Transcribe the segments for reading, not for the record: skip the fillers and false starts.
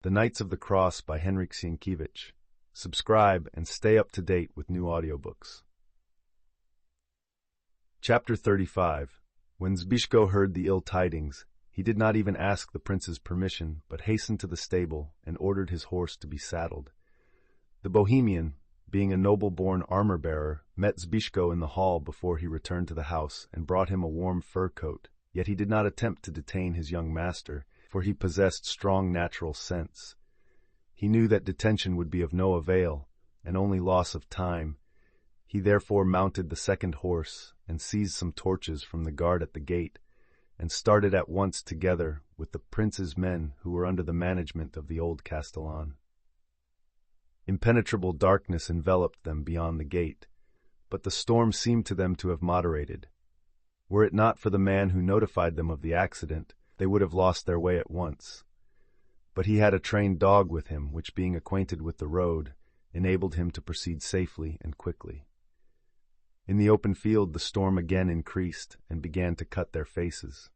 The Knights of the Cross by Henryk Sienkiewicz. Subscribe and stay up to date with new audiobooks. Chapter 35. When Zbyszko heard the ill tidings, he did not even ask the prince's permission, but hastened to the stable and ordered his horse to be saddled. The Bohemian, being a noble-born armor-bearer, met Zbyszko in the hall before he returned to the house and brought him a warm fur coat, yet he did not attempt to detain his young master, for he possessed strong natural sense. He knew that detention would be of no avail, and only loss of time. He therefore mounted the second horse and seized some torches from the guard at the gate, and started at once together with the prince's men who were under the management of the old castellan. Impenetrable darkness enveloped them beyond the gate, but the storm seemed to them to have moderated. Were it not for the man who notified them of the accident, they would have lost their way at once. But he had a trained dog with him, which, being acquainted with the road, enabled him to proceed safely and quickly. In the open field the storm again increased and began to cut their faces.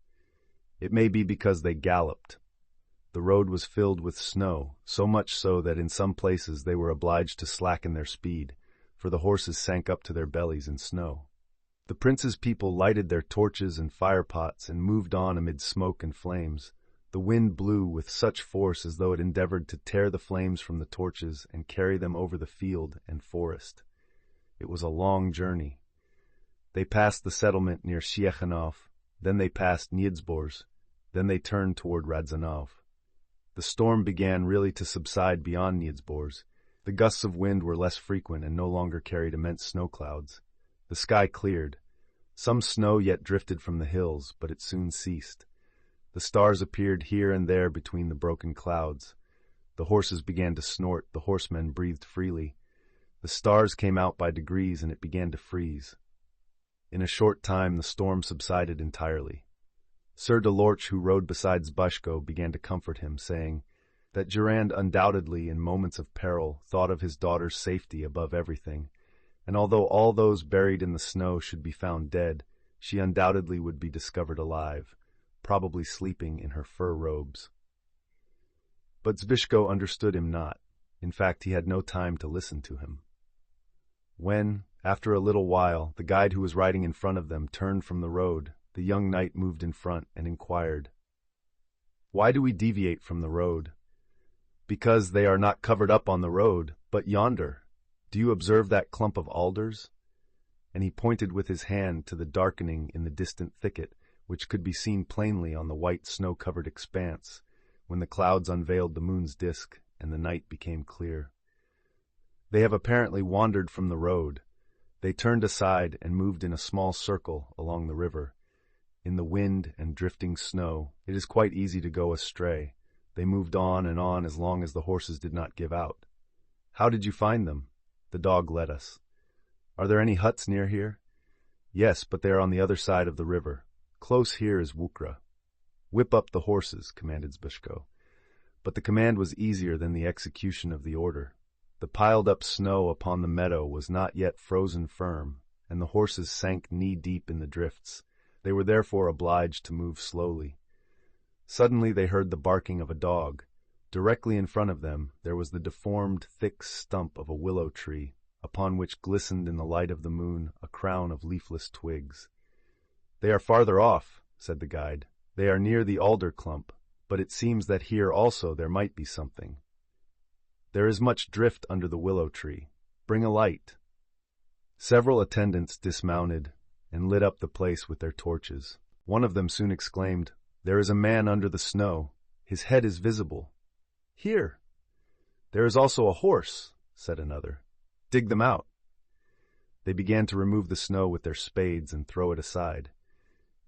It may be because they galloped. The road was filled with snow, so much so that in some places they were obliged to slacken their speed, for the horses sank up to their bellies in snow. The prince's people lighted their torches and fire-pots and moved on amid smoke and flames. The wind blew with such force as though it endeavored to tear the flames from the torches and carry them over the field and forest. It was a long journey. They passed the settlement near Ciechanów, then they passed Niedzbors, then they turned toward Radzanów. The storm began really to subside beyond Niedzbors. The gusts of wind were less frequent and no longer carried immense snow clouds. The sky cleared. Some snow yet drifted from the hills, but it soon ceased. The stars appeared here and there between the broken clouds. The horses began to snort, the horsemen breathed freely. The stars came out by degrees and it began to freeze. In a short time the storm subsided entirely. Sir de Lorch, who rode beside Zbyszko, began to comfort him, saying that Durand undoubtedly in moments of peril thought of his daughter's safety above everything, and although all those buried in the snow should be found dead, she undoubtedly would be discovered alive, probably sleeping in her fur robes. But Zbyszko understood him not. In fact, he had no time to listen to him. When, after a little while, the guide who was riding in front of them turned from the road, the young knight moved in front and inquired, "Why do we deviate from the road?" "Because they are not covered up on the road, but yonder. Do you observe that clump of alders?" And he pointed with his hand to the darkening in the distant thicket, which could be seen plainly on the white snow-covered expanse, when the clouds unveiled the moon's disk and the night became clear. They have apparently wandered from the road. They turned aside and moved in a small circle along the river. In the wind and drifting snow, it is quite easy to go astray. They moved on and on as long as the horses did not give out. "How did you find them?" "The dog led us." "Are there any huts near here?" "Yes, but they are on the other side of the river. Close here is Wukra." "Whip up the horses," commanded Zbyszko. But the command was easier than the execution of the order. The piled-up snow upon the meadow was not yet frozen firm, and the horses sank knee-deep in the drifts. They were therefore obliged to move slowly. Suddenly they heard the barking of a dog. Directly in front of them there was the deformed, thick stump of a willow tree, upon which glistened in the light of the moon a crown of leafless twigs. "They are farther off," said the guide. "They are near the alder clump, but it seems that here also there might be something. There is much drift under the willow tree. Bring a light." Several attendants dismounted and lit up the place with their torches. One of them soon exclaimed, "There is a man under the snow. His head is visible." "Here." "There is also a horse," said another. "Dig them out." They began to remove the snow with their spades and throw it aside.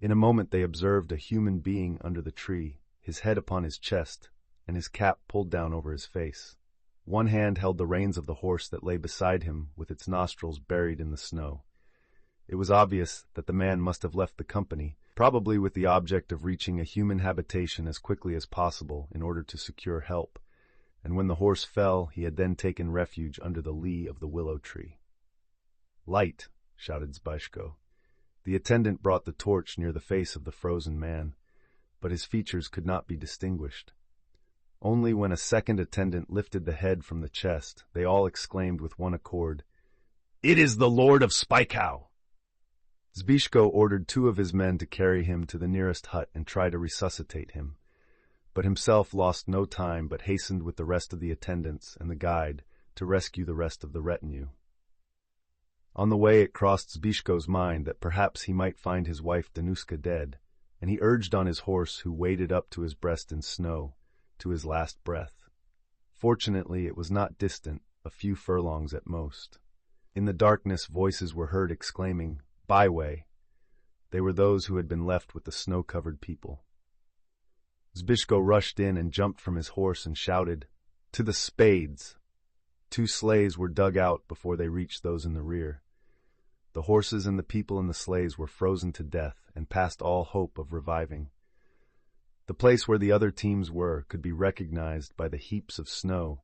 In a moment they observed a human being under the tree, his head upon his chest, and his cap pulled down over his face. One hand held the reins of the horse that lay beside him with its nostrils buried in the snow. It was obvious that the man must have left the company, probably with the object of reaching a human habitation as quickly as possible in order to secure help, and when the horse fell, he had then taken refuge under the lee of the willow tree. "Light!" shouted Zbyszko. The attendant brought the torch near the face of the frozen man, but his features could not be distinguished. Only when a second attendant lifted the head from the chest, they all exclaimed with one accord, "It is the Lord of Spykow!" Zbyszko ordered 2 of his men to carry him to the nearest hut and try to resuscitate him, but himself lost no time but hastened with the rest of the attendants and the guide to rescue the rest of the retinue. On the way it crossed Zbyszko's mind that perhaps he might find his wife Danuska dead, and he urged on his horse, who waded up to his breast in snow, to his last breath. Fortunately, it was not distant, a few furlongs at most. In the darkness, voices were heard exclaiming, "Byway!" They were those who had been left with the snow-covered people. Zbyszko rushed in and jumped from his horse and shouted, "To the spades!" 2 sleighs were dug out before they reached those in the rear. The horses and the people in the sleighs were frozen to death and past all hope of reviving. The place where the other teams were could be recognized by the heaps of snow,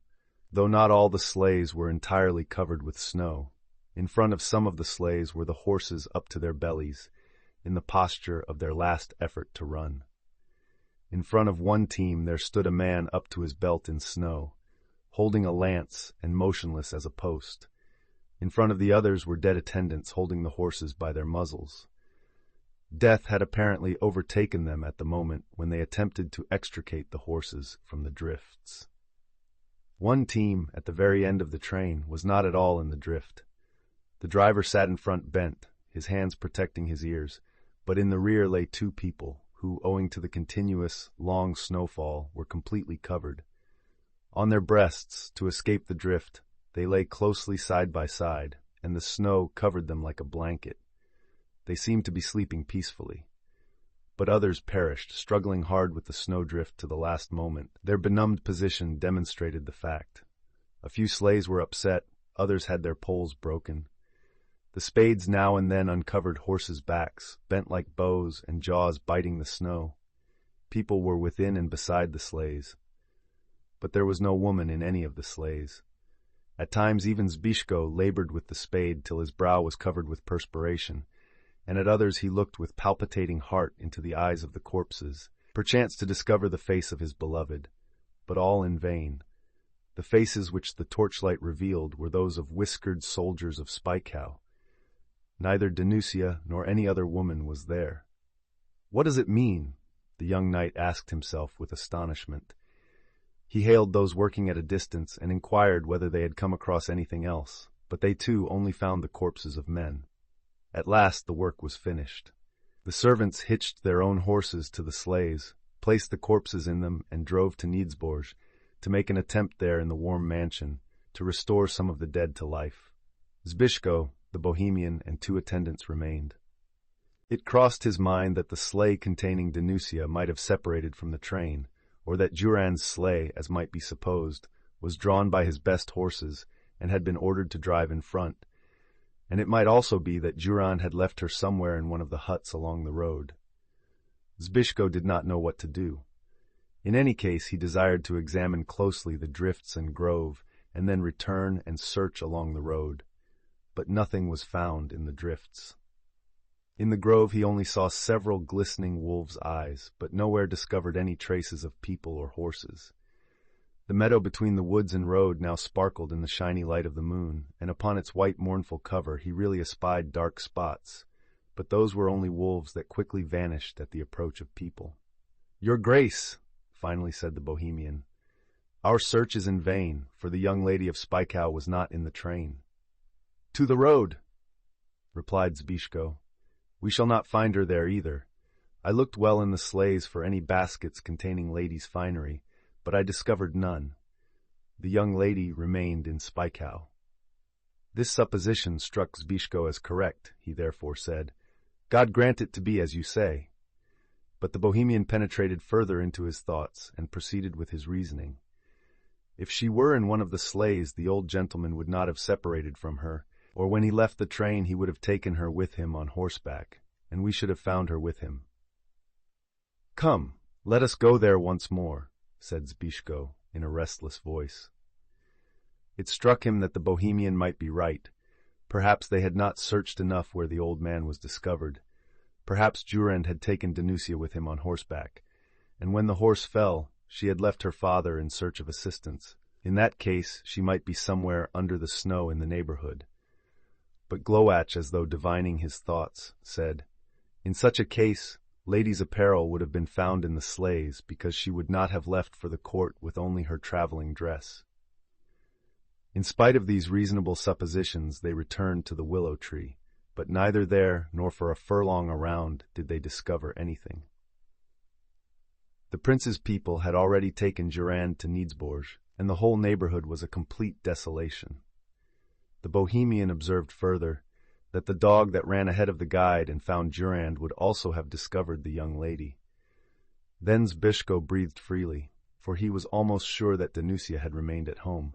though not all the sleighs were entirely covered with snow. In front of some of the sleighs were the horses up to their bellies, in the posture of their last effort to run. In front of one team there stood a man up to his belt in snow, holding a lance and motionless as a post. In front of the others were dead attendants holding the horses by their muzzles. Death had apparently overtaken them at the moment when they attempted to extricate the horses from the drifts. One team, at the very end of the train, was not at all in the drift. The driver sat in front bent, his hands protecting his ears, but in the rear lay 2 people, who, owing to the continuous, long snowfall, were completely covered. On their breasts, to escape the drift, they lay closely side by side, and the snow covered them like a blanket. They seemed to be sleeping peacefully. But others perished, struggling hard with the snowdrift to the last moment. Their benumbed position demonstrated the fact. A few sleighs were upset, others had their poles broken. The spades now and then uncovered horses' backs, bent like bows and jaws biting the snow. People were within and beside the sleighs. But there was no woman in any of the sleighs. At times even Zbyszko labored with the spade till his brow was covered with perspiration, and at others he looked with palpitating heart into the eyes of the corpses, perchance to discover the face of his beloved, but all in vain. The faces which the torchlight revealed were those of whiskered soldiers of Spykow. Neither Danusia nor any other woman was there. "What does it mean?" the young knight asked himself with astonishment. He hailed those working at a distance and inquired whether they had come across anything else, but they too only found the corpses of men. At last the work was finished. The servants hitched their own horses to the sleighs, placed the corpses in them, and drove to Niedzborz to make an attempt there in the warm mansion to restore some of the dead to life. Zbyszko, the Bohemian, and 2 attendants remained. It crossed his mind that the sleigh containing Danusia might have separated from the train, or that Juran's sleigh, as might be supposed, was drawn by his best horses and had been ordered to drive in front, and it might also be that Juran had left her somewhere in one of the huts along the road. Zbyszko did not know what to do. In any case, he desired to examine closely the drifts and grove, and then return and search along the road. But nothing was found in the drifts. In the grove he only saw several glistening wolves' eyes, but nowhere discovered any traces of people or horses. The meadow between the woods and road now sparkled in the shiny light of the moon, and upon its white mournful cover he really espied dark spots, but those were only wolves that quickly vanished at the approach of people. "Your Grace," finally said the Bohemian, "our search is in vain, for the young lady of Spykow was not in the train." "To the road," replied Zbyszko. "We shall not find her there either. I looked well in the sleighs for any baskets containing ladies' finery, but I discovered none. The young lady remained in Spykow." This supposition struck Zbyszko as correct, he therefore said. "God grant it to be as you say." But the Bohemian penetrated further into his thoughts and proceeded with his reasoning. If she were in one of the sleighs, the old gentleman would not have separated from her, or when he left the train he would have taken her with him on horseback, and we should have found her with him. "Come, let us go there once more," said Zbyszko in a restless voice. It struck him that the Bohemian might be right. Perhaps they had not searched enough where the old man was discovered. Perhaps Jurand had taken Danusia with him on horseback, and when the horse fell, she had left her father in search of assistance. In that case, she might be somewhere under the snow in the neighborhood. But Glowacz, as though divining his thoughts, said, "In such a case, lady's apparel would have been found in the sleighs, because she would not have left for the court with only her traveling dress." In spite of these reasonable suppositions, they returned to the willow tree, but neither there nor for a furlong around did they discover anything. The prince's people had already taken Durand to Niedzborz, and the whole neighborhood was a complete desolation. The Bohemian observed further that the dog that ran ahead of the guide and found Durand would also have discovered the young lady. Then Zbyszko breathed freely, for he was almost sure that Danusia had remained at home.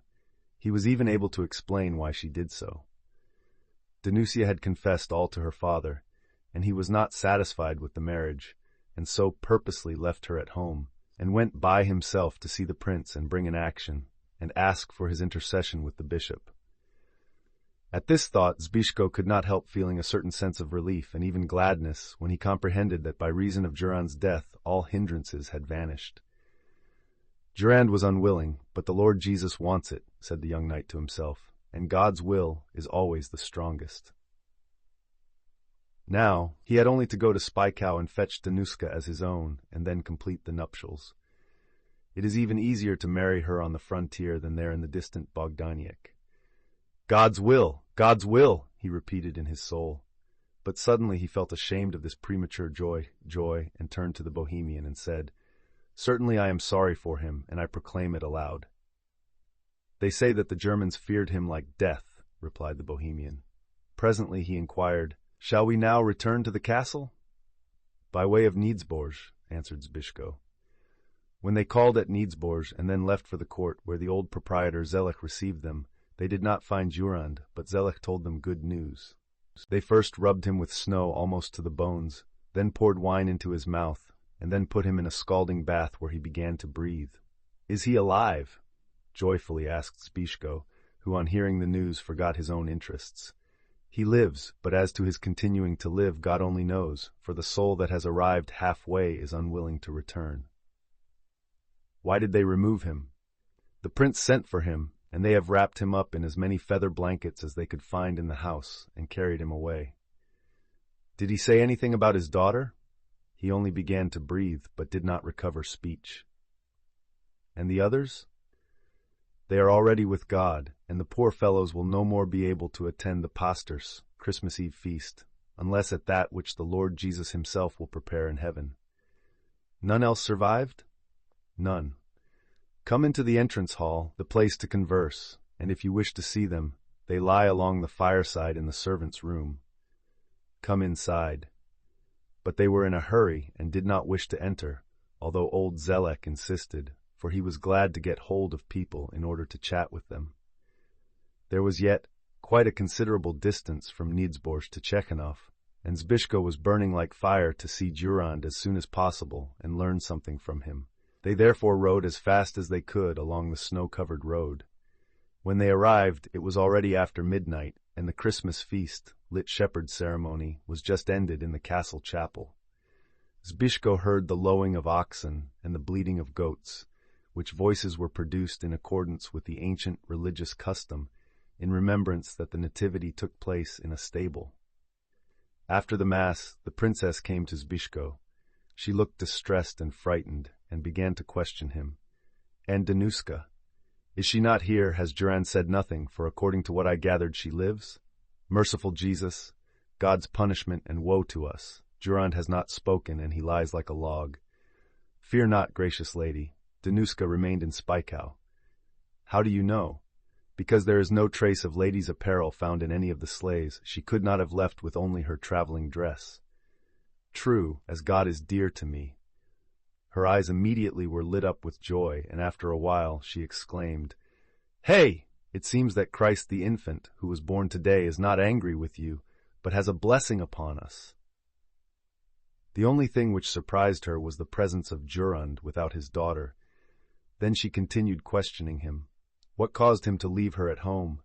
He was even able to explain why she did so. Danusia had confessed all to her father, and he was not satisfied with the marriage, and so purposely left her at home, and went by himself to see the prince and bring an action, and ask for his intercession with the bishop. At this thought, Zbyszko could not help feeling a certain sense of relief and even gladness when he comprehended that by reason of Durand's death all hindrances had vanished. Durand was unwilling, but the Lord Jesus wants it, said the young knight to himself, and God's will is always the strongest. Now, he had only to go to Spykow and fetch Danuska as his own, and then complete the nuptials. It is even easier to marry her on the frontier than there in the distant Bogdaniec. God's will! God's will! He repeated in his soul. But suddenly he felt ashamed of this premature joy, and turned to the Bohemian and said, "Certainly I am sorry for him, and I proclaim it aloud." "They say that the Germans feared him like death," replied the Bohemian. Presently he inquired, "Shall we now return to the castle?" "By way of Niedzborz," answered Zbyszko. When they called at Niedzborz and then left for the court, where the old proprietor Zelek received them, they did not find Durand, but Zelek told them good news. They first rubbed him with snow almost to the bones, then poured wine into his mouth, and then put him in a scalding bath where he began to breathe. "Is he alive?" joyfully asked Zbyszko, who on hearing the news forgot his own interests. "He lives, but as to his continuing to live, God only knows, for the soul that has arrived halfway is unwilling to return." "Why did they remove him?" "The prince sent for him, and they have wrapped him up in as many feather blankets as they could find in the house, and carried him away." "Did he say anything about his daughter?" "He only began to breathe, but did not recover speech." "And the others?" "They are already with God, and the poor fellows will no more be able to attend the Pastors, Christmas Eve feast, unless at that which the Lord Jesus himself will prepare in heaven." "None else survived?" "None. Come into the entrance hall, the place to converse, and if you wish to see them, they lie along the fireside in the servants' room. Come inside." But they were in a hurry and did not wish to enter, although old Zelek insisted, for he was glad to get hold of people in order to chat with them. There was yet quite a considerable distance from Niedzborz to Ciechanów, and Zbyszko was burning like fire to see Durand as soon as possible and learn something from him. They therefore rode as fast as they could along the snow-covered road. When they arrived, it was already after midnight, and the Christmas feast, lit shepherd ceremony, was just ended in the castle chapel. Zbyszko heard the lowing of oxen and the bleating of goats, which voices were produced in accordance with the ancient religious custom, in remembrance that the nativity took place in a stable. After the Mass, the princess came to Zbyszko. She looked distressed and frightened, and began to question him. "And Danuska? Is she not here? Has Durand said nothing, for according to what I gathered she lives? Merciful Jesus, God's punishment and woe to us. Durand has not spoken, and he lies like a log. Fear not, gracious lady. Danuska remained in Spykow." "How do you know?" "Because there is no trace of lady's apparel found in any of the sleighs. She could not have left with only her traveling dress." "True, as God is dear to me." Her eyes immediately were lit up with joy, and after a while she exclaimed, "Hey! It seems that Christ the infant, who was born today, is not angry with you, but has a blessing upon us." The only thing which surprised her was the presence of Durand without his daughter. Then she continued questioning him. What caused him to leave her at home?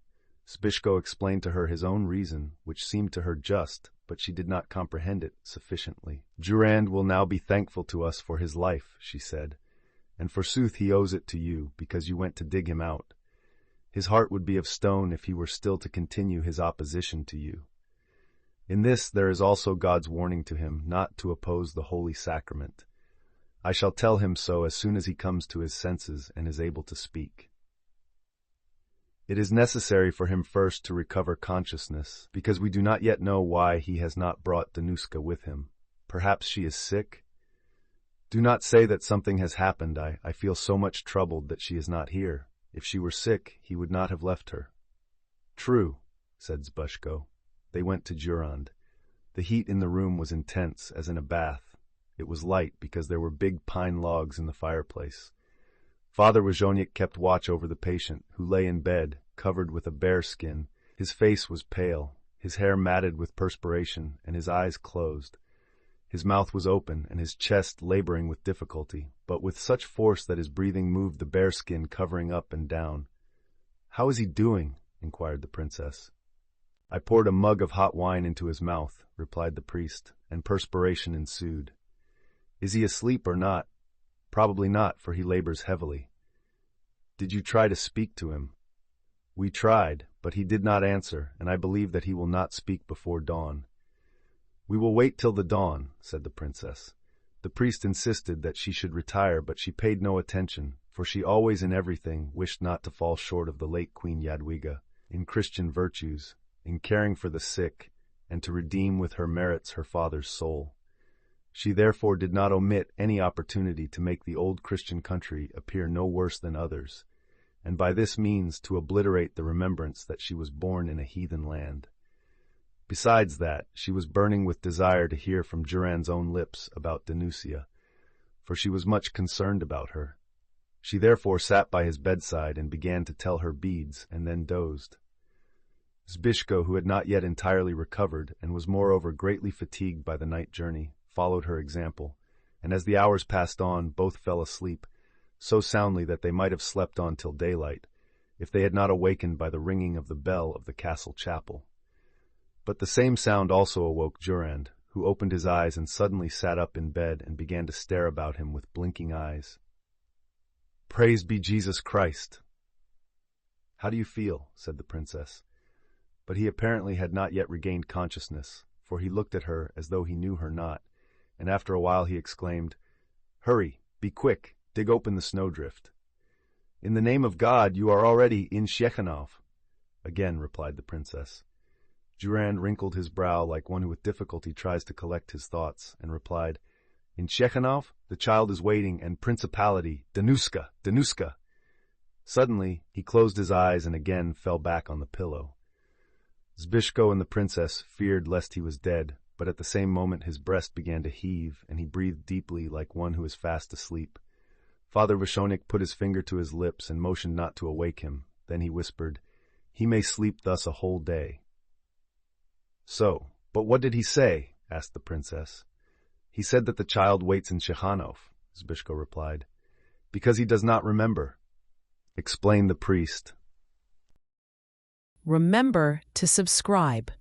Zbyszko explained to her his own reason, which seemed to her just, but she did not comprehend it sufficiently. "Durand will now be thankful to us for his life," she said, and forsooth he owes it to you, because you went to dig him out. His heart would be of stone if he were still to continue his opposition to you. In this there is also God's warning to him not to oppose the holy sacrament. I shall tell him so as soon as he comes to his senses and is able to speak. It is necessary for him first to recover consciousness, because we do not yet know why he has not brought Danuska with him. Perhaps she is sick? Do not say that something has happened. I feel so much troubled that she is not here. If she were sick, he would not have left her. True, said Zbyszko. They went to Jurand. The heat in the room was intense, as in a bath. It was light because there were big pine logs in the fireplace. Father Wozniak kept watch over the patient, who lay in bed, covered with a bear skin. His face was pale, his hair matted with perspiration, and his eyes closed. His mouth was open, and his chest laboring with difficulty, but with such force that his breathing moved the bearskin covering up and down. "How is he doing?" inquired the princess. "I poured a mug of hot wine into his mouth," replied the priest, and perspiration ensued. "Is he asleep or not?" "Probably not, for he labors heavily." "Did you try to speak to him?" "We tried, but he did not answer, and I believe that he will not speak before dawn." "We will wait till the dawn," said the princess. The priest insisted that she should retire, but she paid no attention, for she always in everything wished not to fall short of the late Queen Jadwiga, in Christian virtues, in caring for the sick, and to redeem with her merits her father's soul. She therefore did not omit any opportunity to make the old Christian country appear no worse than others, and by this means to obliterate the remembrance that she was born in a heathen land. Besides that, she was burning with desire to hear from Jurand's own lips about Danusia, for she was much concerned about her. She therefore sat by his bedside and began to tell her beads, and then dozed. Zbyszko, who had not yet entirely recovered, and was moreover greatly fatigued by the night journey, followed her example, and as the hours passed on, both fell asleep, so soundly that they might have slept on till daylight, if they had not awakened by the ringing of the bell of the castle chapel. But the same sound also awoke Jurand, who opened his eyes and suddenly sat up in bed and began to stare about him with blinking eyes. "Praise be Jesus Christ!" "How do you feel?" said the princess. But he apparently had not yet regained consciousness, for he looked at her as though he knew her not, and after a while he exclaimed, "Hurry, be quick, dig open the snowdrift." "In the name of God, you are already in Ciechanów," again replied the princess. Jurand wrinkled his brow like one who with difficulty tries to collect his thoughts, and replied, "In Ciechanów the child is waiting, and principality, Danuska, Danuska." Suddenly he closed his eyes and again fell back on the pillow. Zbyszko and the princess feared lest he was dead, but at the same moment his breast began to heave, and he breathed deeply like one who is fast asleep. Father Wozniak put his finger to his lips and motioned not to awake him. Then he whispered, "He may sleep thus a whole day." "So, but what did he say?" asked the princess. "He said that the child waits in Ciechanów," Zbyszko replied, "because he does not remember," explained the priest. Remember to subscribe.